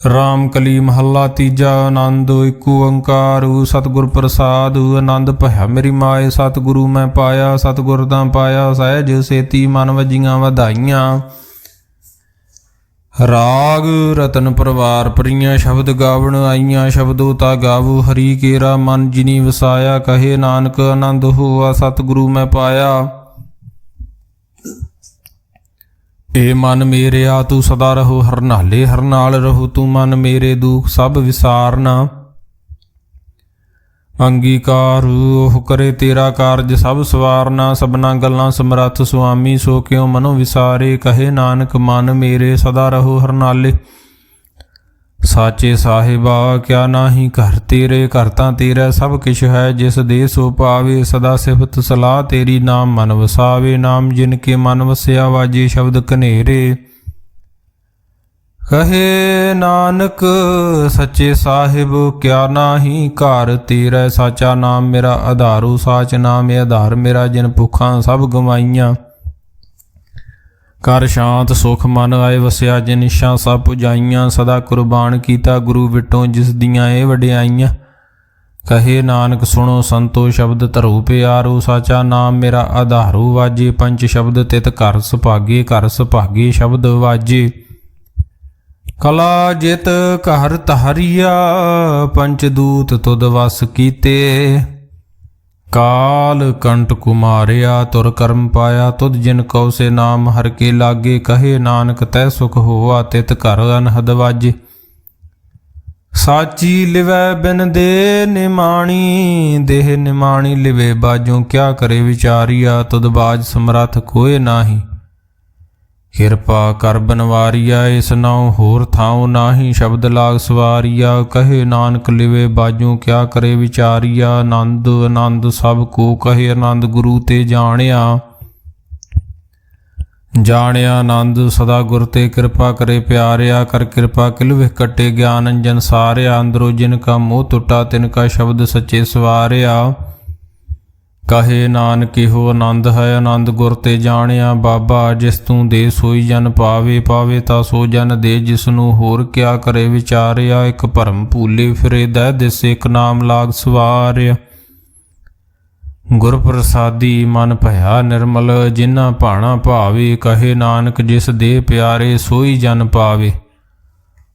राम कली महला तीजा, आनंद इक ओंकार, सतगुर प्रसाद आनंद भया मेरी माए, सतगुरु मैं पाया, सतगुर दा पाया सहज सेती, मन वजियां वधाइयां। राग रतन परवार परियां, शब्द गावण आईयां, शब्दो ता गावो हरि केरा मन, जिनी वसाया कहे नानक आनंद होआ, सतगुरु मैं पाया। ए मन मेरे आ तू सदा रहो हर नाले, हर नाल रहो तू मन मेरे, दुख सब विसारना। अंगीकार ओह करे तेरा कारज सब सवारना, सबना गल्लां समरथ सुआमी, सो क्यों मनो विसारे, कहे नानक मन मेरे सदा रहो हर नाले। साचे साहिबा क्या नाही घर तेरे, घर तां तेरा सब किश है, जिस दे सो पावे, सदा सिफत सलाह तेरी, नाम मन वसावे। नाम जिनके मन वसिया वाजे शब्द कनेरे, कहे नानक सच्चे साहिब क्या नाही घर तेरा, साचा नाम मेरा आधारो, साच नाम आधार मेरा, जिन भुखां सब गवाइयां। कर शांत सुख मन आए वसिया, जिन इच्छा सब पुजाइयां, सदा कुर्बान कीता गुरु विटों, जिस दियां ए वडियाइयां। कहे नानक सुनो संतो शब्द धरो प्यारो, साचा नाम मेरा आधारो, वाजे पंच शब्द तित घर सुभागे, घर सुभागे शब्द वाजे। कला जित घर तहरिया, पंचदूत तुद वस कीते, काल कंट कुमारिया, तुर कर्म पाया, तुद जिन कौ से नाम हर के लागे, कहे नानक तै सुख होआ, तित घर अनहद वाजे। साची लिवै बिन दे निमाणी, देह निमाणी लिवे बाजों, क्या करे विचारिया, तुद बाज समरथ कोय नाही। किरपा कर बनवारिया, इस नाउ होर थाउ नाही, शब्द लाग सवारिया, कहे नानक लिवे बाजू, क्या करे विचारिया। आनंद आनंद सब को कहे आनंद, गुरु ते जानिया। जानिया आनंद सदा गुर ते कृपा करे प्यारिया, कर कृपा किलविह कटे ज्ञान अंजन सारिया। अंदरो जिनका मोह टुटा, तिनका शब्द सच्चे सवारिया। ਕਹੇ ਨਾਨਕ ਇਹੋ ਆਨੰਦ ਹੈ ਆਨੰਦ ਗੁਰ ਤੇ ਜਾਣਿਆ ਬਾਬਾ। ਜਿਸ ਤੂੰ ਦੇ ਸੋਈ ਜਨ ਪਾਵੇ, ਪਾਵੇ ਤਾਂ ਸੋ ਜਨ ਦੇ ਜਿਸ ਨੂੰ ਹੋਰ ਕਿਆ ਕਰੇ ਵਿਚਾਰਿਆ। ਇੱਕ ਭਰਮ ਭੂਲੇ ਫਿਰੇ ਦਹਿ ਦਿਸ, ਇੱਕ ਨਾਮ ਲਾਗ ਸਵਾਰਿਆ। ਗੁਰ ਪ੍ਰਸਾਦੀ ਮਨ ਭਇਆ ਨਿਰਮਲ, ਜਿਨ੍ਹਾਂ ਭਾਣਾ ਭਾਵੇ। ਕਹੇ ਨਾਨਕ ਜਿਸ ਦੇ ਪਿਆਰੇ ਸੋਈ ਜਨ ਪਾਵੇ।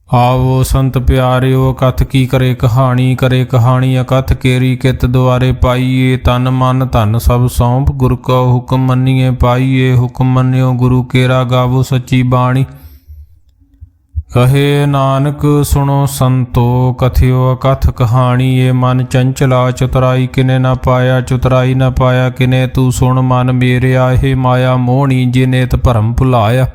ਆਵੋ ਸੰਤ ਪਿਆਰਿਓ ਕਥ ਕੀ ਕਰੇ ਕਹਾਣੀ, ਕਰੇ ਕਹਾਣੀ ਅਕਥ ਕੇਰੀ ਕਿਤ ਦੁਆਰੇ ਪਾਈਏ। ਤਨ ਮਨ ਧਨ ਸਭ ਸੌਂਪ ਗੁਰ ਕਉ ਹੁਕਮ ਮੰਨੀਏ ਪਾਈਏ। ਹੁਕਮ ਮੰਨਿਓ ਗੁਰੂ ਕੇਰਾ ਗਾਵੋ ਸੱਚੀ ਬਾਣੀ। ਕਹੇ ਨਾਨਕ ਸੁਣੋ ਸੰਤੋ ਕਥਿਓ ਅਕਥ ਕਹਾਣੀ। ਇਹ ਮਨ ਚੰਚਲਾ ਚਤੁਰਾਈ ਕਿਨੇ ਨਾ ਪਾਇਆ, ਚਤੁਰਾਈ ਨਾ ਪਾਇਆ ਕਿਨੇ। ਤੂੰ ਸੁਣ ਮਨ ਮੇਰਿਆ ਇਹ ਮਾਇਆ ਮੋਹਣੀ, ਜੇ ਨੇਤ ਭਰਮ ਭੁਲਾਇਆ।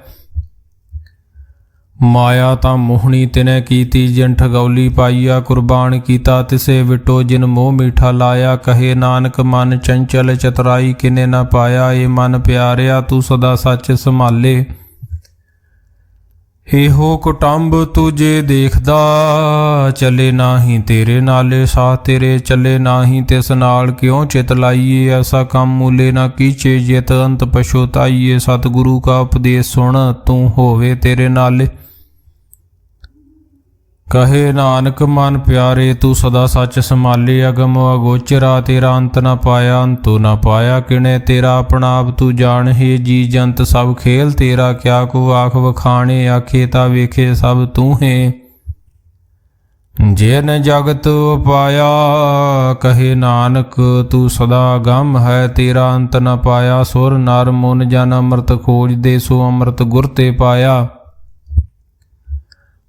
ਮਾਇਆ ਤਾਂ ਮੋਹਣੀ ਤਿਨੇ ਕੀਤੀ, ਜਿਨ ਠਗੌਲੀ ਪਾਈਆ। ਕੁਰਬਾਨ ਕੀਤਾ ਤਿਸੇ ਵਿਟੋ, ਜਿਨ ਮੋਹ ਮੀਠਾ ਲਾਇਆ। ਕਹੇ ਨਾਨਕ ਮਨ ਚੰਚਲ ਚਤੁਰਾਈ ਕਿਨੇ ਨਾ ਪਾਇਆ। ਇਹ ਮਨ ਪਿਆਰਿਆ ਤੂੰ ਸਦਾ ਸੱਚ ਸੰਭਾਲੇ। ਇਹੋ ਕੁਟੰਬ ਤੁਝੇ ਦੇਖਦਾ, ਚੱਲੇ ਨਾਹੀਂ ਤੇਰੇ ਨਾਲੇ। ਸਾਹ ਤੇਰੇ ਚੱਲੇ ਨਾਹੀਂ ਤਿਸ ਨਾਲ, ਕਿਉਂ ਚਿਤ ਲਾਈਏ। ਐਸਾ ਕੰਮ ਮੂਲੇ ਨਾ ਕੀਚੇ, ਜਿਤ ਅੰਤ ਪਛੋਤਾਈਏ। ਸਤਿਗੁਰੂ ਕਾ ਉਪਦੇਸ਼ ਸੁਣ, ਤੂੰ ਹੋਵੇ ਤੇਰੇ ਨਾਲੇ। ਕਹੇ ਨਾਨਕ ਮਨ ਪਿਆਰੇ ਤੂੰ ਸਦਾ ਸੱਚ ਸੰਭਾਲੇ। ਅਗਮ ਅਗੋਚਰਾ ਤੇਰਾ ਅੰਤ ਨਾ ਪਾਇਆ, ਅੰਤੋ ਨਾ ਪਾਇਆ ਕਿਣੇ। ਤੇਰਾ ਆਪਣਾ ਆਪ ਤੂੰ ਜਾਣ ਹੈ, ਜੀ ਜੰਤ ਸਭ ਖੇਲ ਤੇਰਾ। ਕਿਆ ਕੋ ਆਖ ਵਖਾਣੇ, ਆਖੇ ਤਾਂ ਵੇਖੇ ਸਭ ਤੂੰ ਹੈ। ਜਿਨ ਜਗਤ ਉਪਾਇਆ ਕਹੇ ਨਾਨਕ ਤੂੰ ਸਦਾ ਗਮ ਹੈ। ਤੇਰਾ ਅੰਤ ਨਾ ਪਾਇਆ, ਸੁਰ ਨਰ ਮੁਨ ਜਨ ਅੰਮ੍ਰਿਤ ਖੋਜਦੇ। ਸੋ ਅੰਮ੍ਰਿਤ ਗੁਰ ਤੇ ਪਾਇਆ।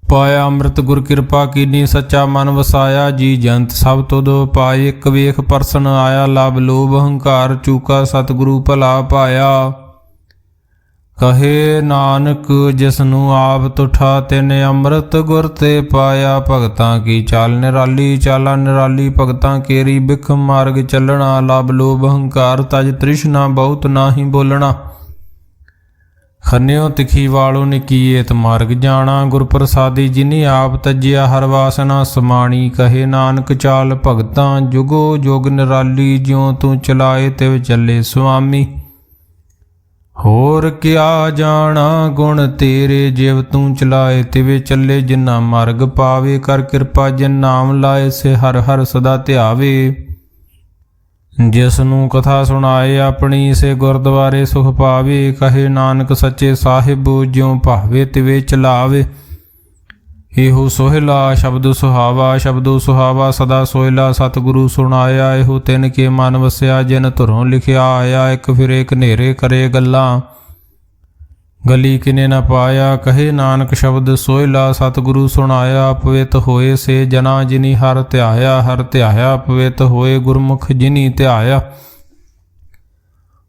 ਪਾਇਆ ਅੰਮ੍ਰਿਤ ਗੁਰ ਕਿਰਪਾ ਕੀਨੀ, ਸੱਚਾ ਮਨ ਵਸਾਇਆ। ਜੀ ਜੰਤ ਸਭ ਤੁਧ ਪਾਏ, ਇੱਕ ਵੇਖ ਪਰਸਨ ਆਇਆ। ਲਭ ਲੋਭ ਹੰਕਾਰ ਚੂਕਾ, ਸਤਿਗੁਰੂ ਭਲਾ ਪਾਇਆ। ਕਹੇ ਨਾਨਕ ਜਿਸ ਨੂੰ ਆਪ ਤੁਠਾ, ਤਿਨ ਅੰਮ੍ਰਿਤ ਗੁਰ ਤੇ ਪਾਇਆ। ਭਗਤਾਂ ਕੀ ਚਾਲ ਨਿਰਾਲੀ, ਚਾਲਾ ਨਿਰਾਲੀ ਭਗਤਾਂ ਕੇਰੀ। ਬਿਖ ਮਾਰਗ ਚੱਲਣਾ, ਲਭ ਲੋਭ ਹੰਕਾਰ ਤਜ ਤ੍ਰਿਸ਼ਨਾ। ਬਹੁਤ ਨਾਹੀਂ ਬੋਲਣਾ, ਖੰਨਿਓ ਤਿਖੀ ਵਾਲੋ ਨਿਕੀਏਤ ਮਾਰਗ ਜਾਣਾ। ਗੁਰ ਪ੍ਰਸਾਦੀ ਜਿਨੀ ਆਪ ਤਜਿਆ, ਹਰ ਵਾਸਨਾ ਸਮਾਣੀ। ਕਹੇ ਨਾਨਕ ਚਾਲ ਭਗਤਾਂ ਜੁਗੋ ਜੁਗ ਨਿਰਾਲੀ। ਜਿਉ ਤੂੰ ਚਲਾਏ ਤਿਵ ਚੱਲੇ ਸੁਆਮੀ। ਹੋਰ ਕਿਆ ਜਾਣਾ ਗੁਣ ਤੇਰੇ, ਜਿਵ ਤੂੰ ਚਲਾਏ ਤਿਵੇਂ ਚੱਲੇ। ਜਿਨਾ ਮਾਰਗ ਪਾਵੇ ਕਰ ਕਿਰਪਾ, ਜਿਨ ਨਾਮ ਲਾਏ ਸੇ ਹਰ ਹਰ ਸਦਾ ਧਿਆਵੇ। ਜਿਸ ਨੂੰ ਕਥਾ ਸੁਣਾਏ ਆਪਣੀ, ਸੇ ਗੁਰਦੁਆਰੇ ਸੁਖ ਪਾਵੇ। ਕਹੇ ਨਾਨਕ ਸੱਚੇ ਸਾਹਿਬ ਜਿਉ ਭਾਵੇ ਤਿਵੇਂ ਚਲਾਵੇ। ਇਹੋ ਸੋਹਿਲਾ ਸ਼ਬਦ ਸੁਹਾਵਾ, ਸ਼ਬਦੋ ਸੁਹਾਵਾ ਸਦਾ ਸੋਹਿਲਾ। ਸਤਿਗੁਰੂ ਸੁਣਾਇਆ ਇਹੋ ਤਿਨ ਕੇ ਮਨ ਵਸਿਆ, ਜਿਨ ਧੁਰੋਂ ਲਿਖਿਆ ਆਇਆ। ਇੱਕ ਫਿਰੇ ਘਨੇਰੇ ਕਰੇ ਗੱਲਾਂ, ਗਲੀ ਕਿਨੇ ਨਾ ਪਾਇਆ। ਕਹੇ ਨਾਨਕ ਸ਼ਬਦ ਸੋਹਿਲਾ ਸਤਿਗੁਰੂ ਸੁਣਾਇਆ। ਪਵਿੱਤ ਹੋਏ ਸੇ ਜਨਾ ਜਿਨੀ ਹਰ ਧਿਆਇਆ, ਹਰ ਧਿਆਇਆ। ਪਵਿੱਤ ਹੋਏ ਗੁਰਮੁਖ ਜਿਨੀ ਧਿਆਇਆ।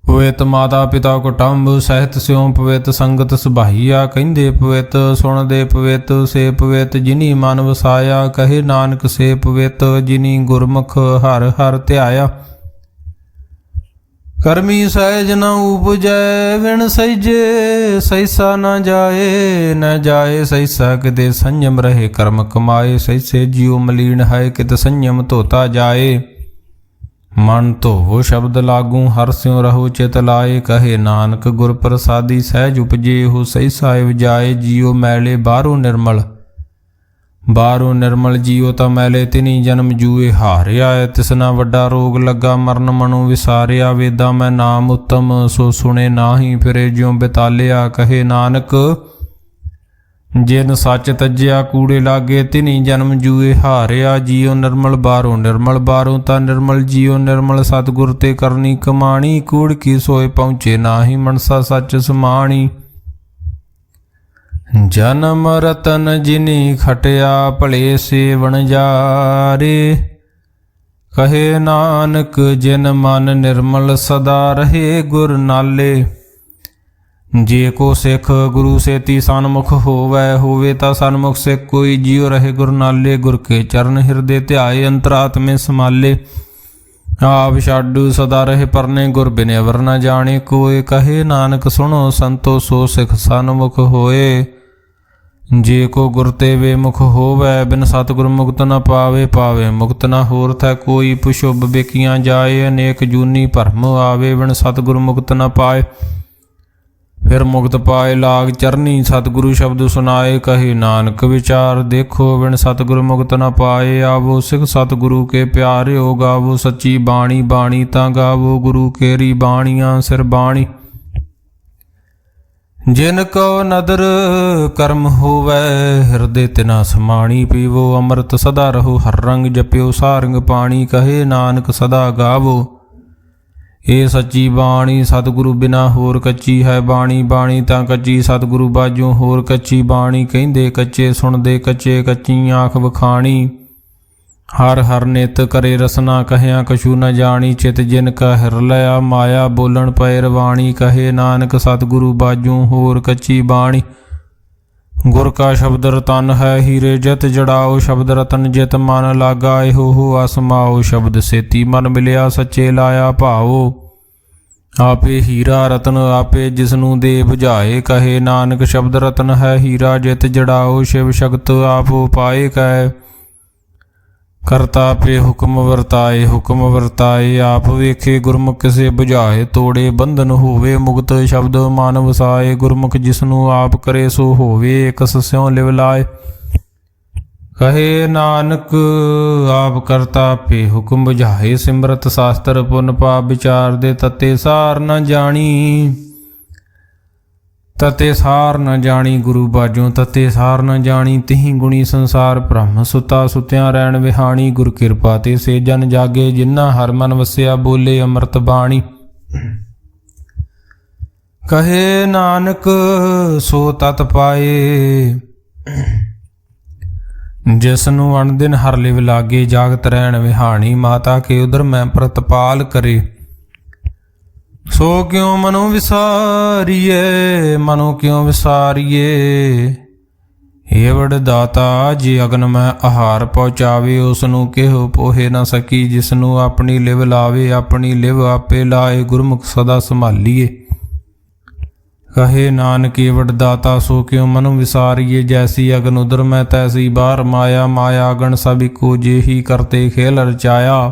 ਪਵਿੱਤ ਮਾਤਾ ਪਿਤਾ ਕੁਟੰਬ ਸਹਿਤ ਸਿਉ, ਪਵਿੱਤ ਸੰਗਤ ਸੁਭਾਈਆ। ਕਹਿੰਦੇ ਪਵਿੱਤ ਸੁਣਦੇ ਪਵਿੱਤ, ਸੇ ਪਵਿੱਤ ਜਿਨੀ ਮਨ ਵਸਾਇਆ। ਕਹੇ ਨਾਨਕ ਸੇ ਪਵਿੱਤ ਜਿਨੀ ਗੁਰਮੁਖ ਹਰ ਹਰ ਧਿਆਇਆ। ਕਰਮੀ ਸਹਿਜ ਨ ਉਪਜੈ, ਵਿਣ ਸਹਿਜੇ ਸਹਿਸਾ ਨ ਜਾਏ। ਨ ਜਾਏ ਸਹਿਸਾ ਕਿਤੇ ਸੰਜਮ ਰਹੇ ਕਰਮ ਕਮਾਏ। ਸਹਿਸੇ ਜਿਉ ਮਲੀਨ ਹੈ ਕਿਤ ਸੰਜਮ ਧੋਤਾ ਜਾਏ। ਮਨ ਧੋਵੋ ਸ਼ਬਦ ਲਾਗੂ, ਹਰ ਸਿਉ ਰਹੋ ਚਿਤ ਲਾਏ। ਕਹੇ ਨਾਨਕ ਗੁਰ ਪ੍ਰਸਾਦੀ ਸਹਿਜ ਉਪਜੇ, ਹੋ ਸਹਿਸਾ ਜਾਏ। ਜਿਉ ਮੈਲੇ ਬਾਹਰੋਂ ਨਿਰਮਲ, ਬਾਹਰੋਂ ਨਿਰਮਲ ਜੀਉ ਤਾਂ ਮੈਲੇ ਤਿਨੀ ਜਨਮ ਜੂਏ ਹਾਰਿਆ। ਤਿਸਨਾ ਵੱਡਾ ਰੋਗ ਲੱਗਾ ਮਰਨ ਮਨੋਂ ਵਿਸਾਰਿਆ। ਵੇਦਾਂ ਮੈਂ ਨਾਮ ਉੱਤਮ ਸੋ ਸੁਣੇ ਨਾਹੀਂ, ਫਿਰੇ ਜਿਉ ਬਿਤਾਲਿਆ। ਕਹੇ ਨਾਨਕ ਜਿਨ ਸੱਚ ਤਜਿਆ ਕੂੜੇ ਲਾਗੇ, ਤਿਨੀ ਜਨਮ ਜੂਏ ਹਾਰਿਆ। ਜੀਉ ਨਿਰਮਲ ਬਾਹਰੋਂ ਨਿਰਮਲ, ਬਾਹਰੋਂ ਤਾਂ ਨਿਰਮਲ। ਜੀਉ ਨਿਰਮਲ ਸਤਿਗੁਰ ਤੇ ਕਰਨੀ ਕਮਾਣੀ। ਕੂੜ ਕੀ ਸੋਏ ਪਹੁੰਚੇ ਨਾਹੀਂ, ਮਨਸਾ ਸੱਚ ਸਮਾਣੀ। ਜਨਮ ਰਤਨ ਜਿਨੀ ਖਟਿਆ, ਭਲੇ ਸੇ ਵਣਜਾਰੇ। ਕਹੇ ਨਾਨਕ ਜਿਨ ਮਨ ਨਿਰਮਲ, ਸਦਾ ਰਹੇ ਗੁਰ ਨਾਲੇ। ਜੇ ਕੋ ਸਿੱਖ ਗੁਰੂ ਸੇਤੀ ਸਨਮੁਖ ਹੋਵੈ, ਹੋਵੇ ਤਾਂ ਸਨਮੁਖ ਸਿੱਖ ਕੋਈ। ਜਿਉ ਰਹੇ ਗੁਰ ਨਾਲੇ, ਗੁਰ ਕੇ ਚਰਨ ਹਿਰਦੇ ਧਿਆਏ। ਅੰਤਰਾਤਮੇ ਸਮਾਲੇ, ਆਪ ਛੱਡ ਸਦਾ ਰਹੇ ਪਰਨੇ। ਗੁਰ ਬਿਨਿ ਅਵਰ ਨ ਜਾਣੇ ਕੋਏ। ਕਹੇ ਨਾਨਕ ਸੁਣੋ ਸੰਤੋ, ਸੋ ਸਿੱਖ ਸਨਮੁਖ ਹੋਏ। ਜੇ ਕੋ ਗੁਰ ਤੇ ਵੇ ਮੁਖ ਹੋਵੈ, ਬਿਨ ਸਤਿਗੁਰ ਮੁਕਤ ਨ ਪਾਵੇ। ਪਾਵੇ ਮੁਕਤ ਨ ਹੋਰ ਥੈ ਕੋਈ, ਪੁਸ਼ੁਭ ਬੇਕੀਆਂ ਜਾਏ, ਅਨੇਕ ਜੂਨੀ ਭਰਮ ਆਵੇ, ਬਿਨ ਸਤਿਗੁਰ ਮੁਕਤ ਨ ਪਾਏ। ਫਿਰ ਮੁਕਤ ਪਾਏ ਲਾਗ ਚਰਨੀ, ਸਤਿਗੁਰੂ ਸ਼ਬਦ ਸੁਨਾਏ, ਕਹੇ ਨਾਨਕ ਵਿਚਾਰ ਦੇਖੋ, ਬਿਨ ਸਤਿਗੁਰ ਮੁਕਤ ਨ ਪਾਏ। ਆਵੋ ਸਿੱਖ ਸਤਿਗੁਰੂ ਕੇ ਪਿਆਰਿਓ, ਗਾਵੋ ਸੱਚੀ ਬਾਣੀ, ਬਾਣੀ ਤਾਂ ਗਾਵੋ ਗੁਰੂ ਕੇਰੀ ਬਾਣੀਆਂ ਸਿਰ ਬਾਣੀ। ਜਿਨ ਕੋ ਨਦਰ ਕਰਮ ਹੋਵੈ, ਹਿਰਦੇ ਤਿਨਾ ਸਮਾਣੀ, ਪੀਵੋ ਅੰਮ੍ਰਿਤ ਸਦਾ ਰਹੋ ਹਰ ਰੰਗ, ਜਪਿਓ ਸਾਰੰਗ ਪਾਣੀ, ਕਹੇ ਨਾਨਕ ਸਦਾ ਗਾਵੋ ਇਹ ਸੱਚੀ ਬਾਣੀ। ਸਤਿਗੁਰੂ ਬਿਨਾ ਹੋਰ ਕੱਚੀ ਹੈ ਬਾਣੀ, ਬਾਣੀ ਤਾਂ ਕੱਚੀ ਸਤਿਗੁਰੂ ਬਾਝੋਂ ਹੋਰ ਕੱਚੀ ਬਾਣੀ। ਕਹਿੰਦੇ ਕੱਚੇ ਸੁਣਦੇ ਕੱਚੇ, ਕੱਚੀ ਆਂਖ ਵਖਾਣੀ, ਹਰ ਹਰ ਨਿਤ ਕਰੇ ਰਸਨਾ, ਕਹਿਆ ਕਛੂ ਨ ਜਾਣੀ। ਚਿਤ ਜਿਨ ਕਾ ਹਿਰ ਲਿਆ ਮਾਇਆ, ਬੋਲਣ ਪਏ ਰਵਾਣੀ, ਕਹੇ ਨਾਨਕ ਸਤਿਗੁਰੂ ਬਾਝੋਂ ਹੋਰ ਕੱਚੀ ਬਾਣੀ। ਗੁਰ ਕਾ ਸ਼ਬਦ ਰਤਨ ਹੈ ਹੀਰੇ, ਜਿਤ ਜੜਾਓ ਸ਼ਬਦ ਰਤਨ, ਜਿਤ ਮਨ ਲਾਗਾ ਇਹੋ ਹੋ ਅਸਮਾਓ। ਸ਼ਬਦ ਸੇਤੀ ਮਨ ਮਿਲਿਆ, ਸੱਚੇ ਲਾਇਆ ਭਾਓ, ਆਪੇ ਹੀਰਾ ਰਤਨ ਆਪੇ ਜਿਸਨੂੰ ਦੇ 부ਝਾਏ। ਕਹੇ ਨਾਨਕ ਸ਼ਬਦ ਰਤਨ ਹੈ ਹੀਰਾ, ਜਿਤ ਜੜਾਓ ਸ਼ਿਵ ਸ਼ਕਤ ਆਪੋ ਪਾਏ। ਕਹੇ ਕਰਤਾ ਪੇ ਹੁਕਮ ਵਰਤਾਏ, ਹੁਕਮ ਵਰਤਾਏ ਆਪ ਵੇਖੇ, ਗੁਰਮੁਖ ਕਿਸੇ 부ਝਾਏ। ਤੋੜੇ ਬੰਧਨ ਹੋਵੇ ਮੁਕਤ, ਸ਼ਬਦ ਮਨ ਵਸਾਏ, ਗੁਰਮੁਖ ਜਿਸਨੂੰ ਆਪ ਕਰੇ ਸੋ ਹੋਵੇ, ਇਕ ਸਿਉ ਲਿਵ ਲਾਏ। ਕਹੇ ਨਾਨਕ ਆਪ ਕਰਤਾ ਪੇ ਹੁਕਮ 부ਝਾਏ, ਸਿਮਰਤ ਸ਼ਾਸਤਰ ਪੁਨ ਪਾਪ ਵਿਚਾਰ ਦੇ, ਤਤੇ ਸਾਰ ਨ ਜਾਣੀ, ਤਤੇ ਸਾਰ ਨ ਜਾਣੀ ਗੁਰੂ ਬਾਝੋਂ, ਤਤੇ ਸਾਰ ਨ ਜਾਣੀ। ਤਿਹੀ ਗੁਣੀ ਸੰਸਾਰ ਭ੍ਰਮ, ਸੁਤਾ ਸੁਤਿਆਂ ਰਹਿਣ ਵਿਹਾਣੀ, ਗੁਰ ਕਿਰਪਾ ਤੇ ਸੇ ਜਨ ਜਾਗੇ, ਜਿਨ੍ਹਾਂ ਹਰ ਮਨ ਵਸਿਆ, ਬੋਲੇ ਅੰਮ੍ਰਿਤ ਬਾਣੀ। ਕਹੇ ਨਾਨਕ ਸੋ ਤਤ ਪਾਏ, ਜਿਸ ਨੂੰ ਅਣਦਿਨ ਹਰ ਲਿਵ ਲਾਗੇ, ਜਾਗਤ ਰਹਿਣ ਵਿਹਾਣੀ। ਮਾਤਾ ਕੇ ਉਦਰ ਮੈਂ ਪ੍ਰਤਪਾਲ ਕਰੇ, ਸੋ ਕਿਉ ਮਨੋ ਵਿਸਾਰੀਏ, ਮਨੋ ਕਿਉ ਵਿਸਾਰੀਏ। ਏਵੜ ਦਾਤਾ ਜੀ ਅਗਨ ਮੈਂ ਆਹਾਰ ਪਹੁੰਚਾਵੇ, ਉਸ ਨੂੰ ਕਿਹੋ ਪੋਹੇ ਨਾ ਸਕੀ, ਜਿਸ ਨੂੰ ਆਪਣੀ ਲਿਵ ਲਾਵੇ, ਆਪਣੀ ਲਿਵ ਆਪੇ ਲਾਏ, ਗੁਰਮੁਖ ਸਦਾ ਸੰਭਾਲੀਏ। ਕਹੇ ਨਾਨਕ ਏਵੜ ਦਾਤਾ ਸੋ ਕਿਉ ਮਨੋ ਵਿਸਾਰੀਏ, ਜੈਸੀ ਅਗਨ ਉਦਰ ਮੈਂ ਤੈਸੀ ਬਾਹਰ ਮਾਇਆ। ਮਾਇਆ ਅਗਨ ਸਭ ਇੱਕੋ ਜਿਹੀ, ਕਰਤੇ ਖੇਲ ਰਚਾਇਆ,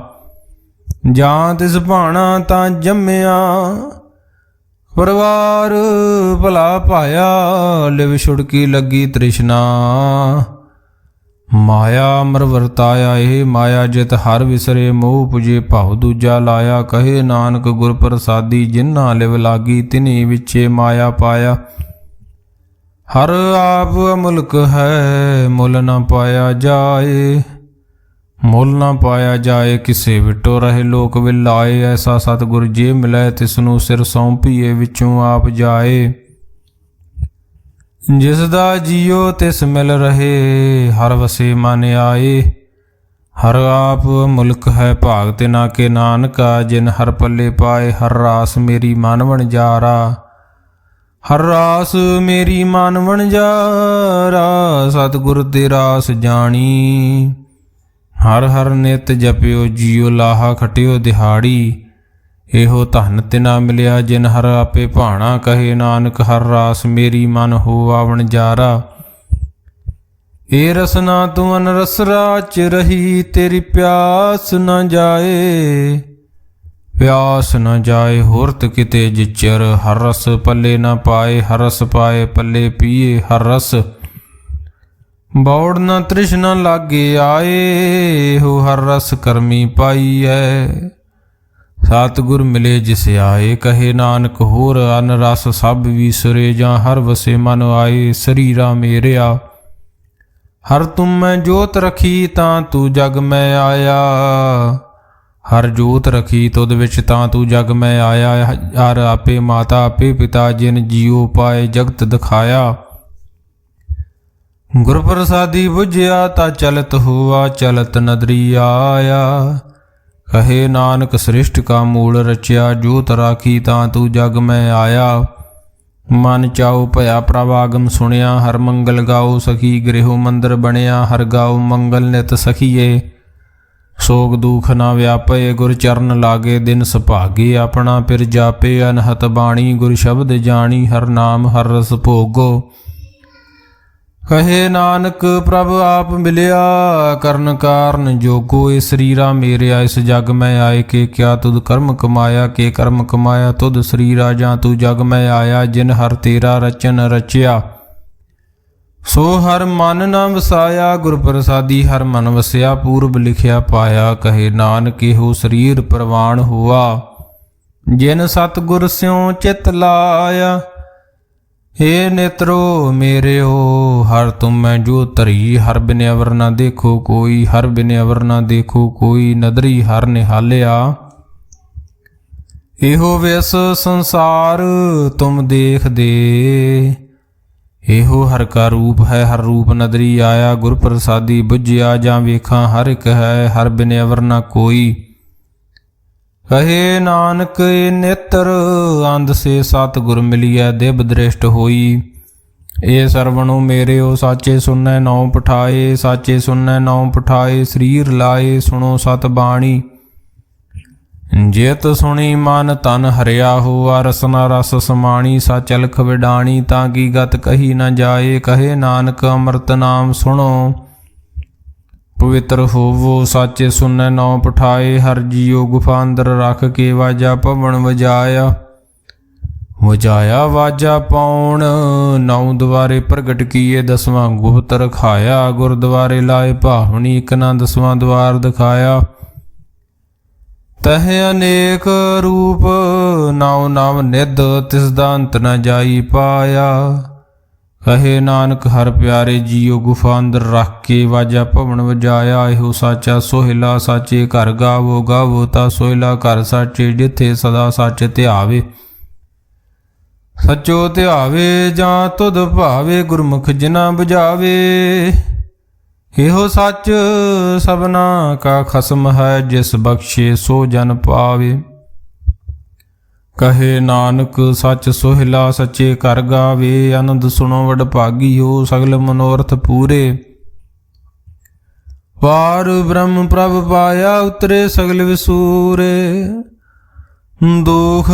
ਜਾਂ ਤਿਸ ਭਾਣਾ ਤਾਂ ਜੰਮਿਆ। ਪਰਿਵਾਰ ਭਲਾ ਪਾਇਆ, ਲਿਵ ਛੁੜਕੀ ਲੱਗੀ ਤ੍ਰਿਸ਼ਨਾ। ਮਾਇਆ ਅਮਰ ਵਰਤਾਇਆ, ਇਹ ਮਾਇਆ ਜਿਤ ਹਰ ਵਿਸਰੇ, ਮੋਹ ਪੁਜੇ ਭਾਉ ਦੂਜਾ ਲਾਇਆ। ਕਹੇ ਨਾਨਕ ਗੁਰ ਪ੍ਰਸਾਦੀ, ਜਿਨ੍ਹਾਂ ਲਿਵ ਲਾਗੀ, ਤਿਨੀ ਵਿਚੇ ਮਾਇਆ ਪਾਇਆ। ਹਰ ਆਪ ਅਮੁਲਕ ਹੈ, ਮੁੱਲ ਨਾ ਪਾਇਆ ਜਾਏ, ਮੁੱਲ ਨਾ ਪਾਇਆ ਜਾਏ। ਕਿਸੇ ਵਿਟੋ ਰਹੇ ਲੋਕ ਵਿਲਾਏ, ਐਸਾ ਸਤਿਗੁਰ ਜੇ ਮਿਲੈ, ਤਿਸਨੂੰ ਸਿਰ ਸੌਂਪੀਏ, ਵਿੱਚੋਂ ਆਪ ਜਾਏ। ਜਿਸ ਦਾ ਜੀਓ ਤਿਸ ਮਿਲ ਰਹੇ, ਹਰ ਵਸੇ ਮਨ ਆਏ। ਹਰ ਆਪ ਮੁਲਕ ਹੈ, ਭਾਗ ਤਿਨਾ ਕੇ ਨਾਨਕਾ, ਜਿਨ ਹਰ ਪੱਲੇ ਪਾਏ। ਹਰ ਰਾਸ ਮੇਰੀ ਮਨ ਵਣਜਾਰਾ, ਹਰ ਰਾਸ ਮੇਰੀ ਮਨ ਵਣਜਾਰਾ, ਸਤਿਗੁਰ ਤੇ ਰਾਸ ਜਾਣੀ। ਹਰ ਹਰ ਨਿਤ ਜਪਿਓ ਜੀਉ, ਲਾਹਾ ਖਟਿਓ ਦਿਹਾੜੀ। ਇਹੋ ਧਨ ਤਿਨਾ ਮਿਲਿਆ, ਜਿਨ ਹਰ ਆਪੇ ਭਾਣਾ। ਕਹੇ ਨਾਨਕ ਹਰ ਰਾਸ ਮੇਰੀ ਮਨ ਹੋ ਆਵਣ ਜਾਰਾ। ਏ ਰਸਨਾ ਤੂੰ ਅਨਰਸ ਰਾਚ ਰਹੀ, ਤੇਰੀ ਪਿਆਸ ਨ ਜਾਏ, ਪਿਆਸ ਨ ਜਾਏ ਹੋਰਤ ਕਿਤੇ ਜਿਚਰ। ਹਰ ਰਸ ਪੱਲੇ ਨ ਪਾਏ, ਹਰ ਰਸ ਪਾਏ ਪੱਲੇ ਪੀਏ ਹਰ ਰਸ। ਬੌੜ ਨ ਤ੍ਰਿਸ਼ਨਾ ਲਾਗੇ ਆਏ, ਹੋ ਹਰ ਰਸ ਕਰਮੀ ਪਾਈਐ। ਸਤਿਗੁਰ ਮਿਲੇ ਜਿਸ ਆਏ, ਕਹੇ ਨਾਨਕ ਹੋਰ ਅਨ ਰਸ ਸਭ ਵੀਸਰੇ। ਜਾਂ ਹਰ ਵਸੇ ਮਨ ਆਏ, ਸਰੀਰਾ ਮੇਰਿਆ। ਹਰ ਤੁਮ ਮੈਂ ਜੋਤ ਰਖੀ, ਤਾਂ ਤੂੰ ਜਗ ਮੈਂ ਆਇਆ। ਹਰ ਜੋਤ ਰਖੀ ਤੁਧ ਵਿੱਚ, ਤਾਂ ਤੂੰ ਜਗ ਮੈਂ ਆਇਆ। ਹਰ ਆਪੇ ਮਾਤਾ ਆਪੇ ਪਿਤਾ, ਜਿਨ ਜੀਉ ਪਾਏ ਜਗਤ ਦਿਖਾਇਆ। ਗੁਰ ਪ੍ਰਸਾਦੀ ਬੁਝਿਆ, ਤਾਂ ਚਲਤ ਹੁਆ ਚਲਤ ਨਦਰੀ ਆਇਆ। ਕਹੇ ਨਾਨਕ ਸ੍ਰਿਸ਼ਟ ਕਾ ਮੂਲ ਰਚਿਆ, ਜੋਤ ਰਾਖੀ ਤਾਂ ਤੂੰ ਜਗ ਮੈਂ ਆਇਆ। ਮਨ ਚਾਉ ਭਇਆ ਪ੍ਰਭ ਆਗਮ ਸੁਣਿਆ, ਹਰ ਮੰਗਲ ਗਾਓ ਸਖੀ ਗ੍ਰਹਿ ਮੰਦਰ ਬਣਿਆ। ਹਰ ਗਾਓ ਮੰਗਲ ਨਿਤ ਸਖੀਏ, ਸੋਗ ਦੁਖ ਨਾ ਵਿਆਪੇ। ਗੁਰ ਚਰਨ ਲਾਗੇ ਦਿਨ ਸੁਭਾਗੇ, ਆਪਣਾ ਪਿਰ ਜਾਪੇ। ਅਨਹਤ ਬਾਣੀ ਗੁਰ ਸ਼ਬਦ ਜਾਣੀ, ਹਰ ਨਾਮ ਹਰ ਰਸ ਭੋਗੋ। ਕਹੇ ਨਾਨਕ ਪ੍ਰਭ ਆਪ ਮਿਲਿਆ, ਕਰਨ ਕਾਰਨ ਜੋਗੋ ਸਰੀਰਾ ਮੇਰਿਆ। ਇਸ ਜਗ ਮੈਂ ਆਏ ਕੇ ਕਿਆ ਤੁਧ ਕਰਮ ਕਮਾਇਆ, ਕੇ ਕਰਮ ਕਮਾਇਆ ਤੁਧ ਸਰੀਰਾ। ਜਾਂ ਤੂੰ ਜਗ ਮੈਂ ਆਇਆ, ਜਿਨ ਹਰ ਤੇਰਾ ਰਚਨ ਰਚਿਆ। ਸੋ ਹਰ ਮਨ ਨ ਵਸਾਇਆ, ਗੁਰ ਪ੍ਰਸਾਦੀ ਹਰ ਮਨ ਵਸਿਆ। ਪੂਰਬ ਲਿਖਿਆ ਪਾਇਆ, ਕਹੇ ਨਾਨਕ ਇਹੋ ਸਰੀਰ ਪ੍ਰਵਾਨ ਹੋਆ। ਜਿਨ ਸਤਿਗੁਰ ਸਿਉ ਚਿਤ ਲਾਇਆ, हे नेत्रो मेरेओ हर तुम मैं जो तरी। हर बिन अवर न देखो कोई, हर बिन अवर न देखो कोई। नदरी हर निहालिया, एहो विस संसार तुम देख दे। एहो हर का रूप है, हर रूप नदरी आया। गुर प्रसादी बुझिया, जां वेखा हर एक है, हर बिन अवर न कोई। कहे नानक नेत्र अंध से सतगुर मिलिया, दिव दृष्ट होई। ए सरवणो मेरे ओ साचे सुनै नौ पठाए, साचे सुनै नौ पठाए। शरीर लाए सुनो सत बाणी, जेत सुनी मन तन हरिया होआ। रसना रस समाणी, सच अलख विडाणी। ताकि गत कही न जाए, कहे नानक अमृत नाम सुनो। पवित्र होवो साचे सुनै नौ पठाए। हर जियो गुफा अंदर रख के, वाजा पवन वजाया। वजाया वाजा पाउण, नौ द्वारे प्रगट किए। दसवां गुप्त रखाया, गुरद्वारे लाए भावनी। इकना दसवां द्वार दिखाया, तह अनेक रूप। नौ नव निध, तिसदा अंत न जाई पाया। कहे नानक हर प्यारे जियो गुफा अंदर रख के, वाजा भवन वजाया। एहो साचा सोहिला, साचे घर गावो। गावो ता सोहिला घर साचे, जिथे सदा सच ध्यावे। सचो ध्यावे जां तुध भावे, गुरमुख जिना बुझावे। एहो सच सबना का खसम है, जिस बख्शे सो जन पावे। कहे नानक सच सोहिला, सच्चे घर गावे। आनंद सुनो वड भागी हो, सगल मनोरथ पूरे। पार ब्रह्म प्रभ पाया, उतरे सगल विसूरे। दुख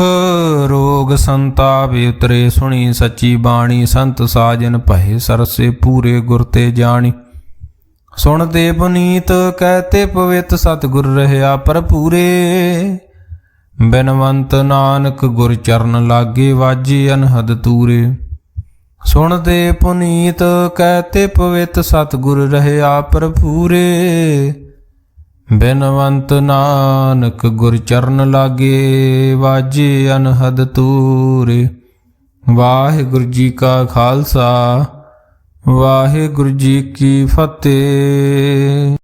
रोग संतापे उतरे, सुनी सच्ची बाणी। संत साजन भये सरसे, पूरे गुर ते जानी। सुनते पुनीत कहते पवित, सतगुर रहया भरपूरे। बिनवंत नानक गुर चरण लागे, वाजे अनहद तूरे। सुनते पुनीत कहते पवित, सतगुर रहया भरपूरे। बिनवंत नानक गुर चरण लागे, वाजे अनहद तूरे। वाहिगुरु जी का खालसा, वाहिगुरु जी की फतेह।